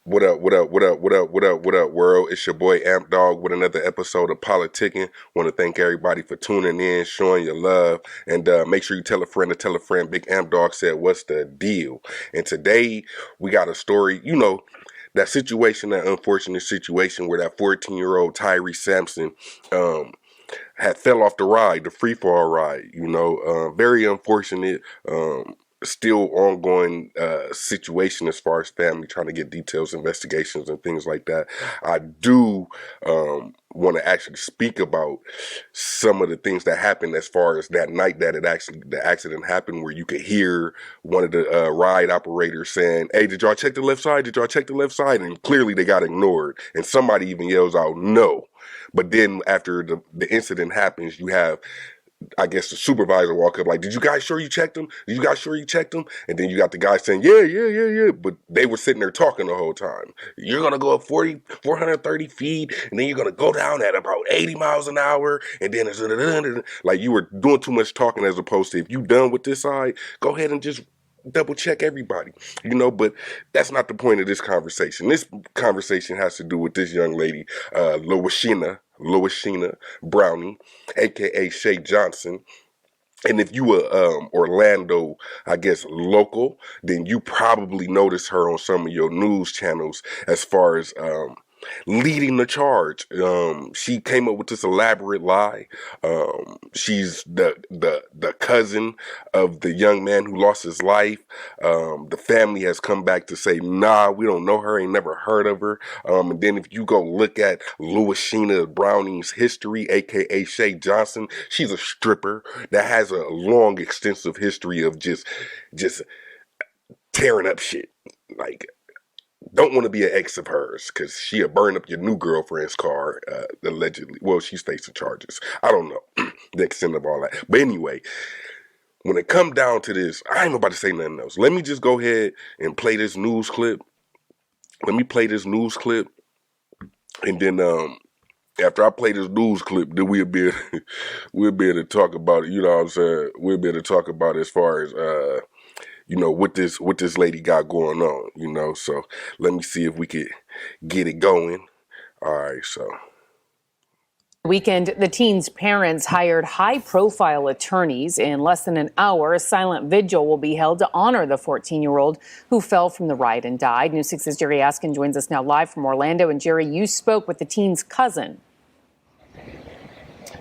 What up, what up, what up, what up, what up, what up, world? It's your boy Amp Dog with another episode of Politickin. Want to thank everybody for tuning in, showing your love, and make sure you tell a friend to tell a friend. Big Amp Dog said, what's the deal? And today, we got a story, that situation, that unfortunate situation where that 14-year-old Tyre Sampson had fell off the ride, the free fall ride. Very unfortunate. Still ongoing situation as far as family trying to get details, investigations, and things like that. I do want to actually speak about some of the things that happened as far as that night that the accident happened, where you could hear one of the ride operators saying, "Hey, did y'all check the left side? Did y'all check the left side?" And clearly they got ignored, and somebody even yells out, "No." But then after the incident happens, you have, I guess, the supervisor walk up like, "Did you guys sure you checked them? Did you guys sure you checked them?" And then you got the guy saying, "Yeah, yeah, yeah, yeah." But they were sitting there talking the whole time. You're going to go up 430 feet, and then you're going to go down at about 80 miles an hour. And then it's like you were doing too much talking, as opposed to, if you done with this side, go ahead and just double check everybody, but that's not the point of this conversation. This conversation has to do with this young lady, Louisina Browning, aka Shay Johnson. And if you were Orlando, I guess, local, then you probably noticed her on some of your news channels as far as leading the charge. She came up with this elaborate lie. She's the cousin of the young man who lost his life. The family has come back to say, "Nah, we don't know her, ain't never heard of her." And then if you go look at Louisina Browning's history, aka Shay Johnson, she's a stripper that has a long, extensive history of just tearing up shit. Like, don't want to be an ex of hers, because she'll burn up your new girlfriend's car, allegedly. Well, she's facing charges. I don't know the extent of all that. But anyway, when it come down to this, I ain't about to say nothing else. Let me just go ahead and play this news clip. Let me play this news clip. And then after I play this news clip, then we'll be able to talk about it. You know what I'm saying? We'll be able to talk about it as far as what this lady got going on, So let me see if we could get it going. All right, so. Weekend, the teen's parents hired high-profile attorneys. In less than an hour, a silent vigil will be held to honor the 14-year-old who fell from the ride and died. News 6's Jerry Askin joins us now live from Orlando. And Jerry, you spoke with the teen's cousin.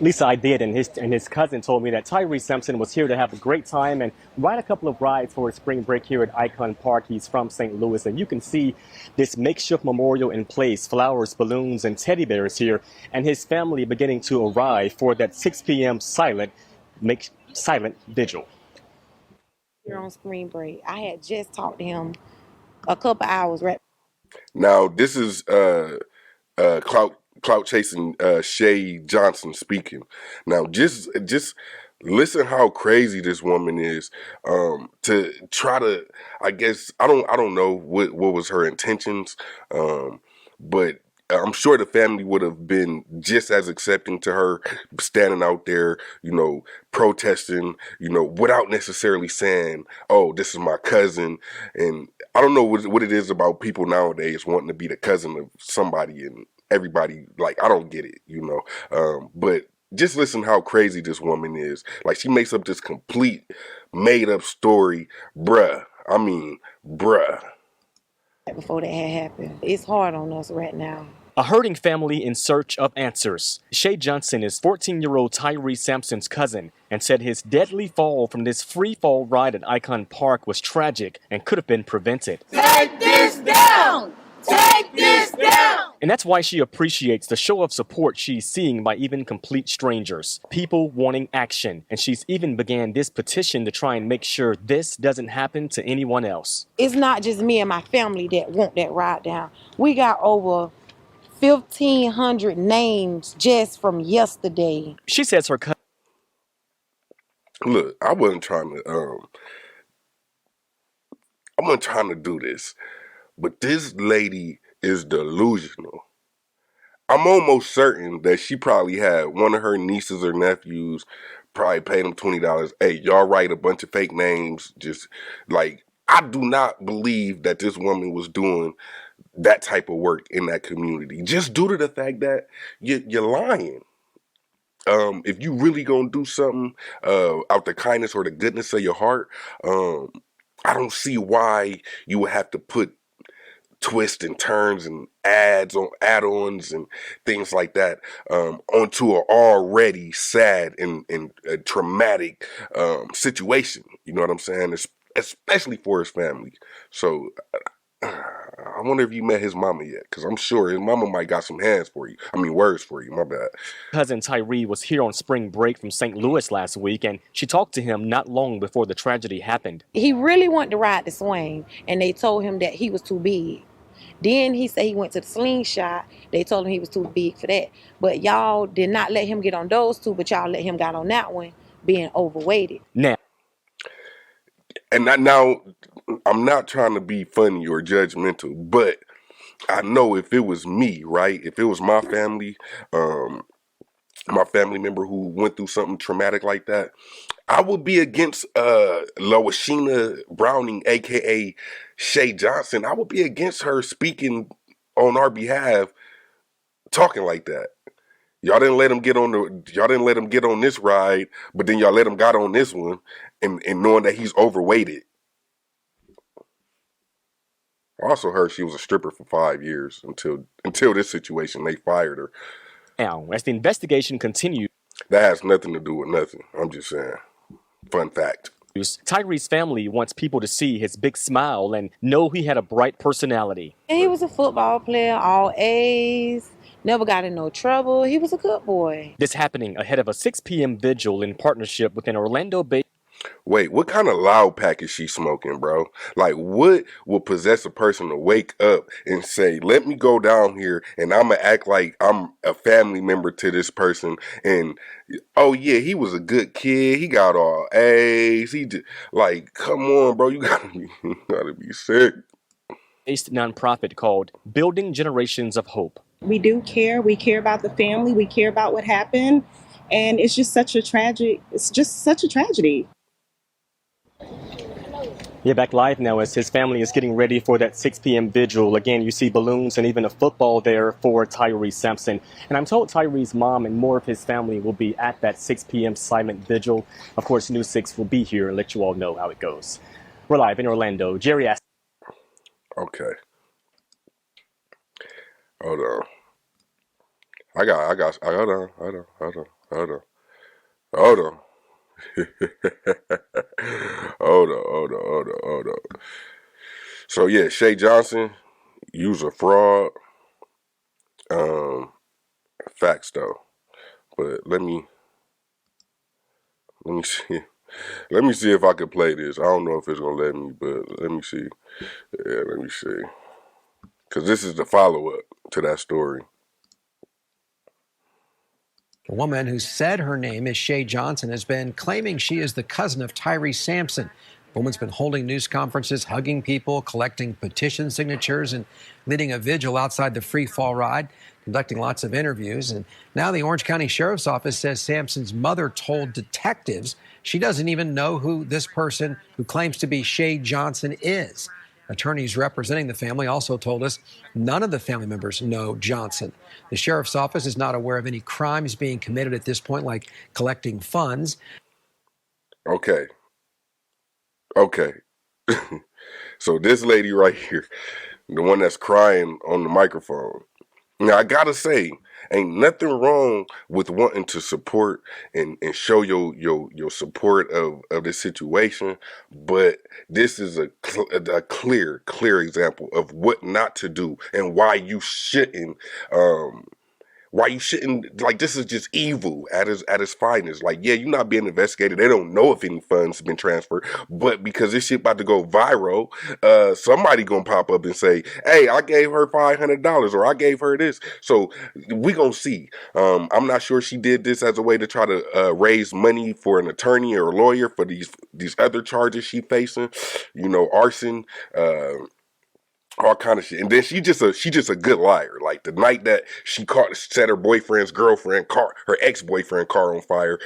Lisa, I did, and his cousin told me that Tyre Sampson was here to have a great time and ride a couple of rides for his spring break here at Icon Park. He's from St. Louis, and you can see this makeshift memorial in place, flowers, balloons, and teddy bears here, and his family beginning to arrive for that 6 p.m. silent vigil. Here on spring break, I had just talked to him a couple hours right. Now, this is clout chasing Shay Johnson speaking. Now, just listen how crazy this woman is. To try to, I guess, I don't know what was her intentions, but I'm sure the family would have been just as accepting to her standing out there, protesting, without necessarily saying, "Oh, this is my cousin." And I don't know what it is about people nowadays wanting to be the cousin of somebody, and everybody, like, I don't get it, But just listen how crazy this woman is. Like, she makes up this complete made up story, bruh. I mean, bruh. Before that had happened, it's hard on us right now. A hurting family in search of answers. Shay Johnson is 14-year-old Tyre Sampson's cousin and said his deadly fall from this free fall ride at Icon Park was tragic and could have been prevented. Take this down! Take this down! And that's why she appreciates the show of support she's seeing by even complete strangers, people wanting action. And she's even began this petition to try and make sure this doesn't happen to anyone else. It's not just me and my family that want that ride down. We got over 1,500 names just from yesterday. She says her cousin. Look, I wasn't trying to do this, but this lady is delusional. I'm almost certain that she probably had one of her nieces or nephews probably paid them $20. Hey, y'all write a bunch of fake names, just like I do not believe that this woman was doing that type of work in that community, just due to the fact that you're lying. If you really gonna do something out the kindness or the goodness of your heart, um, I don't see why you would have to put twists and turns and add-ons and things like that onto an already sad and traumatic situation. You know what I'm saying? Especially for his family. So I wonder if you met his mama yet, because I'm sure his mama might got some words for you. My bad. Cousin Tyre was here on spring break from St. Louis last week, and she talked to him not long before the tragedy happened. He really wanted to ride the swing, and they told him that he was too big. Then he said he went to the slingshot. They told him he was too big for that. But y'all did not let him get on those two, but y'all let him get on that one, being overweighted. Now, now, I'm not trying to be funny or judgmental, but I know if it was me, right? If it was my family, my family member who went through something traumatic like that, I would be against Loishina Browning, aka Shay Johnson. I would be against her speaking on our behalf, talking like that. Y'all didn't let him get on this ride, but then y'all let him got on this one, and knowing that he's overweighted. I also heard she was a stripper for 5 years until this situation. They fired her. now, as the investigation continues, That has nothing to do with nothing. I'm just saying. Fun fact. Tyre's family wants people to see his big smile and know he had a bright personality. And he was a football player, all A's, never got in no trouble. He was a good boy. This happening ahead of a 6 p.m. vigil in partnership with an Orlando-based Wait, what kind of loud pack is she smoking, bro? Like, what will possess a person to wake up and say, let me go down here and I'm going to act like I'm a family member to this person. And, oh, yeah, he was a good kid. He got all A's. Like, come on, bro. You gotta be sick. nonprofit called Building Generations of Hope. We do care. We care about the family. We care about what happened. And it's just such a tragedy. Yeah, back live now as his family is getting ready for that 6 p.m. vigil. Again, you see balloons and even a football there for Tyre Sampson. And I'm told Tyre's mom and more of his family will be at that 6 p.m. silent vigil. Of course, News 6 will be here and let you all know how it goes. We're live in Orlando. Jerry asked. Okay. Hold on. Hold on. Hold on. Hold on. So yeah, Shay Johnson, you's a fraud. Facts though. But let me see. Let me see if I can play this. I don't know if it's gonna let me, but let me see. Yeah, let me see. Cause this is the follow-up to that story. A woman who said her name is Shay Johnson has been claiming she is the cousin of Tyre Sampson. The woman's been holding news conferences, hugging people, collecting petition signatures, and leading a vigil outside the free fall ride, conducting lots of interviews. And now the Orange County Sheriff's Office says Sampson's mother told detectives she doesn't even know who this person who claims to be Shay Johnson is. Attorneys representing the family also told us none of the family members know Johnson. The sheriff's office is not aware of any crimes being committed at this point, like collecting funds. Okay. So this lady right here, the one that's crying on the microphone. Now I gotta say, ain't nothing wrong with wanting to support and show your support of this situation, but this is a clear example of what not to do and why you shouldn't, like, this is just evil at its finest. Like, yeah, you're not being investigated. They don't know if any funds have been transferred, but because this shit about to go viral, somebody gonna pop up and say, hey, I gave her $500 or I gave her this. So we gonna see. I'm not sure she did this as a way to try to raise money for an attorney or a lawyer for these other charges she facing, arson, all kind of shit. And then she just a good liar. Like the night that she set her boyfriend's girlfriend car, her ex-boyfriend car on fire,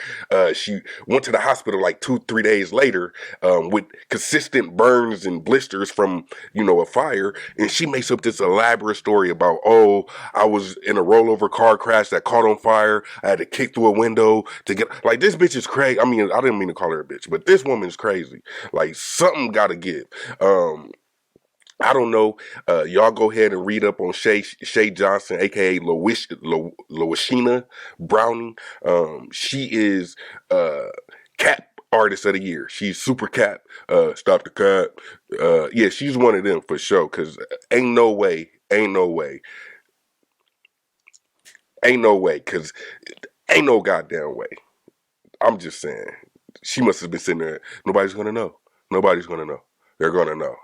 she went to the hospital like 2-3 days later, with consistent burns and blisters from, a fire. And she makes up this elaborate story about, oh, I was in a rollover car crash that caught on fire. I had to kick through a window to get, like, this bitch is crazy. I mean, I didn't mean to call her a bitch, but this woman is crazy. Like, something gotta give. I don't know. Y'all go ahead and read up on Shay Johnson, aka Lowishina Browning. She is Cap Artist of the Year. She's super Cap. Stop the Cap. Yeah, she's one of them for sure. Cause ain't no way. Cause ain't no goddamn way. I'm just saying. She must have been sitting there. Nobody's gonna know. They're gonna know.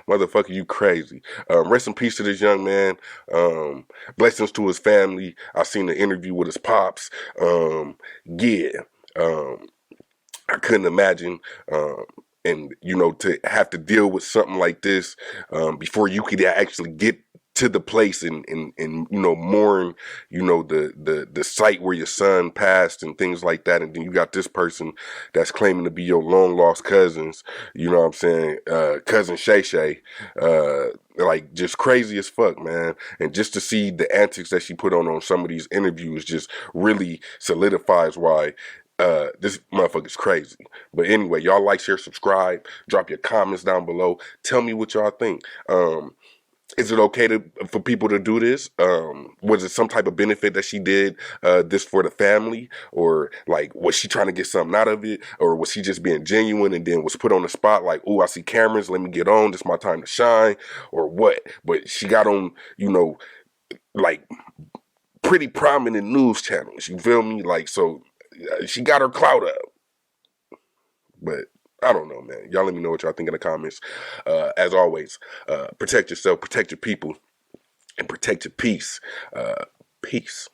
Motherfucker, you crazy. Rest in peace to this young man. Blessings to his family. I seen the interview with his pops. Yeah. I couldn't imagine. And to have to deal with something like this before you could actually get to the place and mourn the site where your son passed and things like that, and then you got this person that's claiming to be your long lost cousins, what I'm saying, cousin Shay, like, just crazy as fuck, man. And just to see the antics that she put on some of these interviews just really solidifies why this motherfucker's crazy. But anyway, y'all like, share, subscribe, drop your comments down below. Tell me what y'all think. Is it okay for people to do this? Was it some type of benefit that she did this for the family? Or, like, was she trying to get something out of it? Or was she just being genuine and then was put on the spot like, oh, I see cameras, let me get on, this is my time to shine? Or what? But she got on, like, pretty prominent news channels. You feel me? Like, so she got her clout up. But I don't know, man. Y'all let me know what y'all think in the comments. As always, protect yourself, protect your people, and protect your peace. Peace.